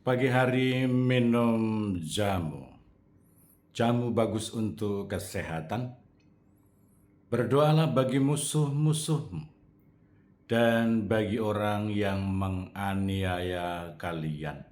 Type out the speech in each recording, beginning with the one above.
Pagi hari minum jamu. Jamu bagus untuk kesehatan. Berdoalah bagi musuh-musuhmu dan bagi orang yang menganiaya kalian.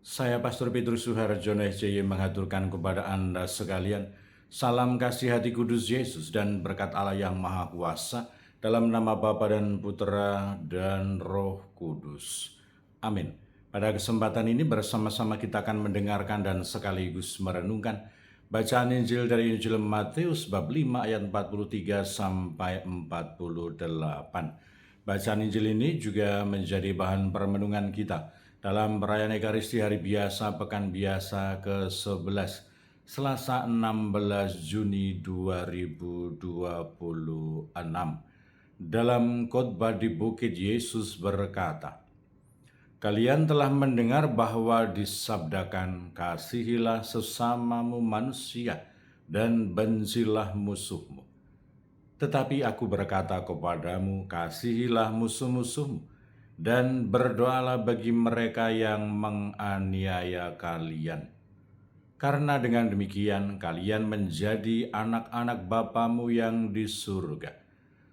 Saya Pastor Petrus Suharjono SJY mengaturkan kepada Anda sekalian salam kasih hati kudus Yesus dan berkat Allah yang Maha Kuasa dalam nama Bapa dan Putera dan Roh Kudus. Amin. Pada kesempatan ini bersama-sama kita akan mendengarkan dan sekaligus merenungkan bacaan Injil dari Injil Matius bab 5 ayat 43 sampai 48. Bacaan Injil ini juga menjadi bahan permenungan kita dalam perayaan Ekaristi Hari Biasa Pekan Biasa ke-11 Selasa 16 Juni 2026. Dalam khotbah di Bukit Yesus berkata, "Kalian telah mendengar bahwa disabdakan, kasihilah sesamamu manusia dan bencilah musuhmu. Tetapi aku berkata kepadamu, kasihilah musuh-musuhmu dan berdoalah bagi mereka yang menganiaya kalian. Karena dengan demikian kalian menjadi anak-anak Bapamu yang di surga.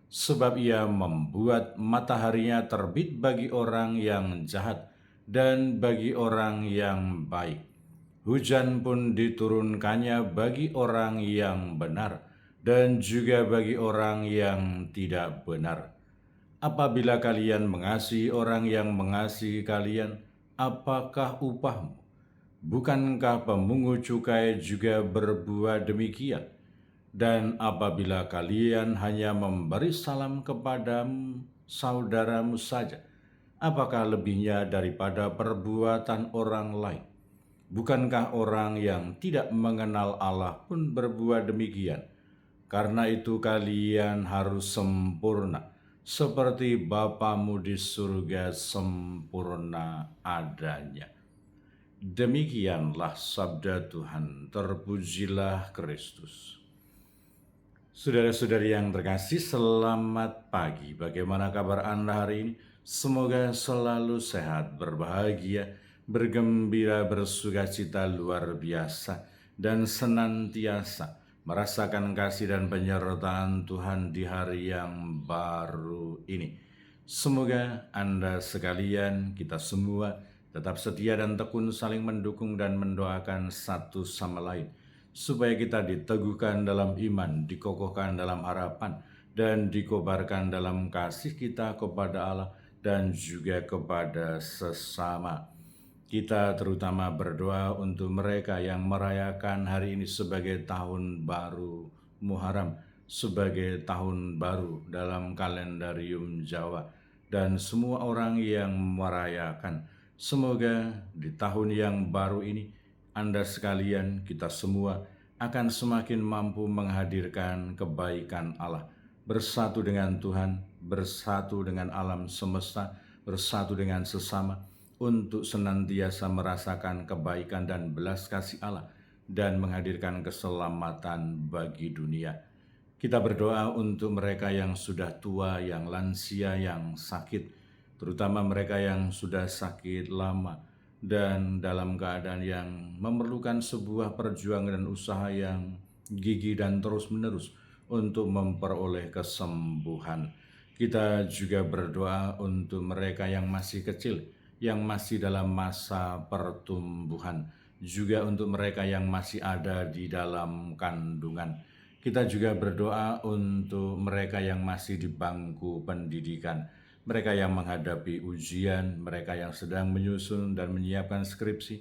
Sebab ia membuat mataharinya terbit bagi orang yang jahat dan bagi orang yang baik. Hujan pun diturunkannya bagi orang yang benar dan juga bagi orang yang tidak benar. Apabila kalian mengasihi orang yang mengasihi kalian, apakah upahmu? Bukankah pemungut cukai juga berbuat demikian? Dan apabila kalian hanya memberi salam kepada saudaramu saja, apakah lebihnya daripada perbuatan orang lain? Bukankah orang yang tidak mengenal Allah pun berbuat demikian? Karena itu kalian harus sempurna, seperti Bapamu di surga sempurna adanya." Demikianlah sabda Tuhan, terpujilah Kristus. Saudara-saudari yang terkasih, selamat pagi. Bagaimana kabar Anda hari ini? Semoga selalu sehat, berbahagia, bergembira, bersukacita luar biasa, dan senantiasa merasakan kasih dan penyertaan Tuhan di hari yang baru ini. Semoga Anda sekalian, kita semua, tetap setia dan tekun saling mendukung dan mendoakan satu sama lain, supaya kita diteguhkan dalam iman, dikokohkan dalam harapan, dan dikobarkan dalam kasih kita kepada Allah dan juga kepada sesama. Kita terutama berdoa untuk mereka yang merayakan hari ini sebagai tahun baru Muharram, sebagai tahun baru dalam kalendarium Jawa, dan semua orang yang merayakan. Semoga di tahun yang baru ini Anda sekalian, kita semua akan semakin mampu menghadirkan kebaikan Allah, bersatu dengan Tuhan, bersatu dengan alam semesta, bersatu dengan sesama, untuk senantiasa merasakan kebaikan dan belas kasih Allah dan menghadirkan keselamatan bagi dunia. Kita berdoa untuk mereka yang sudah tua, yang lansia, yang sakit, terutama mereka yang sudah sakit lama dan dalam keadaan yang memerlukan sebuah perjuangan dan usaha yang gigih dan terus-menerus untuk memperoleh kesembuhan. Kita juga berdoa untuk mereka yang masih kecil, yang masih dalam masa pertumbuhan, juga untuk mereka yang masih ada di dalam kandungan. Kita juga berdoa untuk mereka yang masih di bangku pendidikan, mereka yang menghadapi ujian, mereka yang sedang menyusun dan menyiapkan skripsi,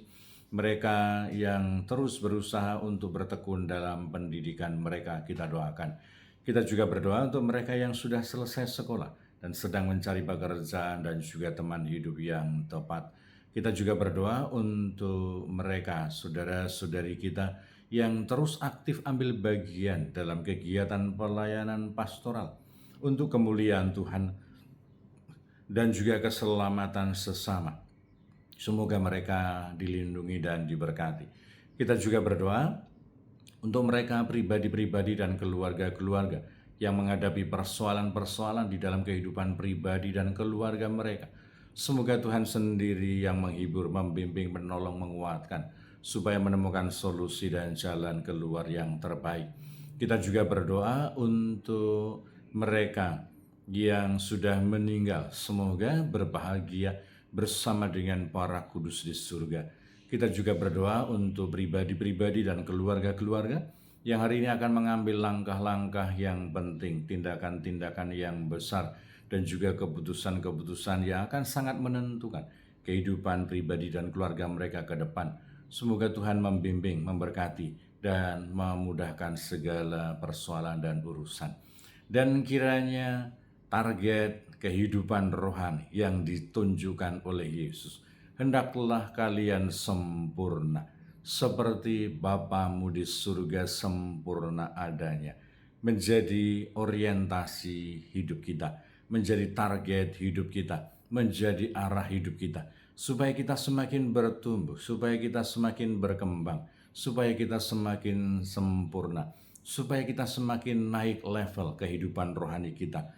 mereka yang terus berusaha untuk bertekun dalam pendidikan mereka, kita doakan. Kita juga berdoa untuk mereka yang sudah selesai sekolah dan sedang mencari pekerjaan dan juga teman hidup yang tepat. Kita juga berdoa untuk mereka, saudara-saudari kita yang terus aktif ambil bagian dalam kegiatan pelayanan pastoral untuk kemuliaan Tuhan dan juga keselamatan sesama. Semoga mereka dilindungi dan diberkati. Kita juga berdoa untuk mereka pribadi-pribadi dan keluarga-keluarga yang menghadapi persoalan-persoalan di dalam kehidupan pribadi dan keluarga mereka. Semoga Tuhan sendiri yang menghibur, membimbing, menolong, menguatkan, supaya menemukan solusi dan jalan keluar yang terbaik. Kita juga berdoa untuk mereka yang sudah meninggal, semoga berbahagia bersama dengan para kudus di surga. Kita juga berdoa untuk pribadi-pribadi dan keluarga-keluarga yang hari ini akan mengambil langkah-langkah yang penting, tindakan-tindakan yang besar, dan juga keputusan-keputusan yang akan sangat menentukan kehidupan pribadi dan keluarga mereka ke depan. Semoga Tuhan membimbing, memberkati, dan memudahkan segala persoalan dan urusan. Dan kiranya target kehidupan rohani yang ditunjukkan oleh Yesus, hendaklah kalian sempurna, seperti Bapamu di surga sempurna adanya, menjadi orientasi hidup kita, menjadi target hidup kita, menjadi arah hidup kita, supaya kita semakin bertumbuh, supaya kita semakin berkembang, supaya kita semakin sempurna, supaya kita semakin naik level kehidupan rohani kita.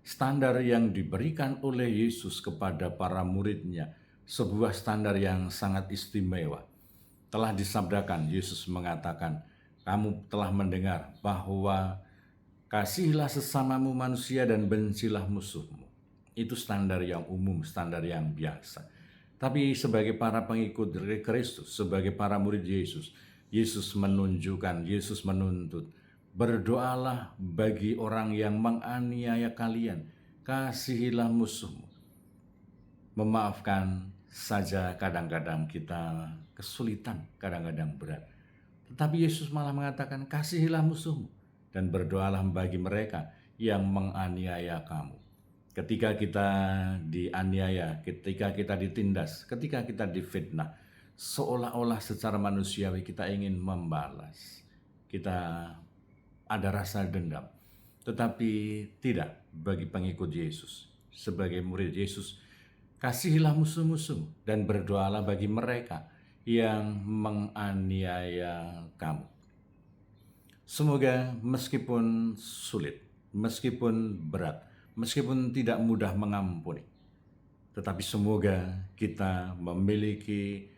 Standar yang diberikan oleh Yesus kepada para muridnya, sebuah standar yang sangat istimewa. Telah disabdakan, Yesus mengatakan, kamu telah mendengar bahwa kasihilah sesamamu manusia dan bencilah musuhmu. Itu standar yang umum, standar yang biasa. Tapi sebagai para pengikut dari Kristus, sebagai para murid Yesus, Yesus menunjukkan, Yesus menuntut, berdoalah bagi orang yang menganiaya kalian, kasihilah musuhmu. Memaafkan saja kadang-kadang kita kesulitan, kadang-kadang berat. Tetapi Yesus malah mengatakan, kasihilah musuhmu dan berdoalah bagi mereka yang menganiaya kamu. Ketika kita dianiaya, ketika kita ditindas, ketika kita difitnah, seolah-olah secara manusiawi kita ingin membalas. Kita ada rasa dendam. Tetapi tidak bagi pengikut Yesus. Sebagai murid Yesus, kasihilah musuh-musuh dan berdoalah bagi mereka yang menganiaya kamu. Semoga meskipun sulit, meskipun berat, meskipun tidak mudah mengampuni, tetapi semoga kita memiliki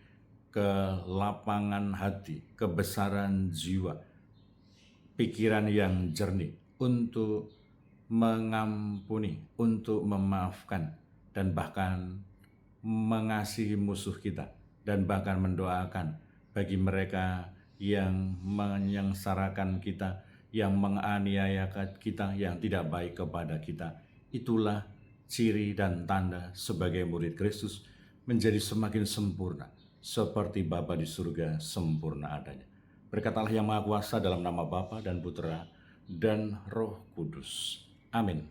kelapangan hati, kebesaran jiwa, pikiran yang jernih untuk mengampuni, untuk memaafkan, dan bahkan mengasihi musuh kita, dan bahkan mendoakan bagi mereka yang menyengsarakan kita, yang menganiaya kita, yang tidak baik kepada kita. Itulah ciri dan tanda sebagai murid Kristus menjadi semakin sempurna, seperti Bapa di surga sempurna adanya. Berkat Allah yang Maha Kuasa, dalam nama Bapa dan Putra dan Roh Kudus. Amin.